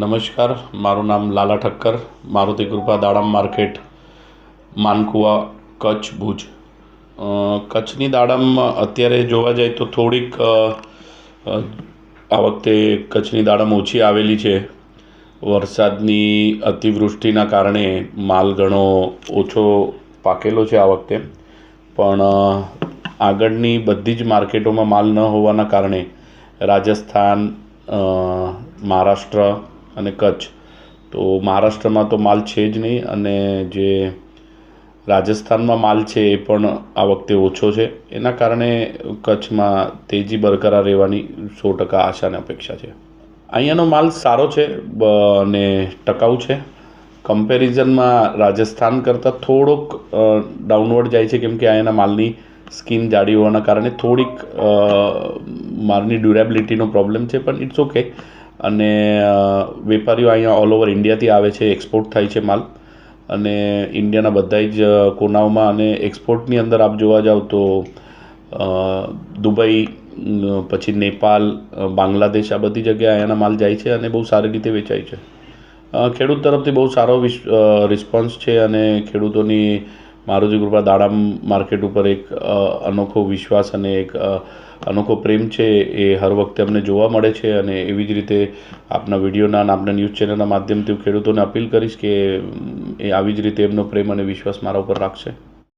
નમસ્કાર, મારું નામ લાલા ઠક્કર, મારુતિ કૃપા દાડમ માર્કેટ, માનકુવા, કચ્છ, ભુજ. કચ્છની દાડમ અત્યારે જોવા જાય તો થોડીક આ વખતે કચ્છની દાડમ ઓછી આવેલી છે. વરસાદની અતિવૃષ્ટિના કારણે માલ ઘણો ઓછો પાકેલો છે આ વખતે. પણ આગળની બધી જ માર્કેટોમાં માલ ન હોવાના કારણે રાજસ્થાન, મહારાષ્ટ્ર અને કચ્છ, તો મહારાષ્ટ્રમાં તો માલ છે જ નહીં, અને જે રાજસ્થાનમાં માલ છે એ પણ આ વખતે ઓછો છે. એના કારણે કચ્છમાં તેજી બરકરાર રહેવાની 100% આશા અને અપેક્ષા છે. અહીંયાનો માલ સારો છે અને ટકાઉ છે. કમ્પેરિઝનમાં રાજસ્થાન કરતાં થોડોક ડાઉનવર્ડ જાય છે, કેમ કે અહીંયાના માલની સ્કીન જાડી હોવાના કારણે થોડીક માલની ડ્યુરેબિલિટીનો પ્રોબ્લેમ છે, પણ ઇટ્સ ઓકે. અને વેપારીઓ અહીંયા ઓલ ઓવર ઇન્ડિયાથી આવે છે, એક્સપોર્ટ થાય છે માલ, અને ઇન્ડિયાના બધા જ કોનાઓમાં. અને એક્સપોર્ટની અંદર આપ જોવા જાઓ તો દુબઈ, પછી નેપાલ, બાંગ્લાદેશ, આ બધી જગ્યાએ અહીંયાના માલ જાય છે અને બહુ સારી રીતે વેચાય છે. ખેડૂત તરફથી બહુ સારો રિસ્પોન્સ છે, અને ખેડૂતોની મારુતિ કૃપા દાડમ માર્કેટ ઉપર એક અનોખો વિશ્વાસ અને એક અનોખો પ્રેમ છે એ હર વખતે અમને જોવા મળે છે. અને એવી જ રીતે આપના વિડીયોના અને આપના ન્યૂઝ ચેનલના માધ્યમથી હું ખેડૂતોને અપીલ કરીશ કે એ આવી જ રીતે એમનો પ્રેમ અને વિશ્વાસ મારા ઉપર રાખશે.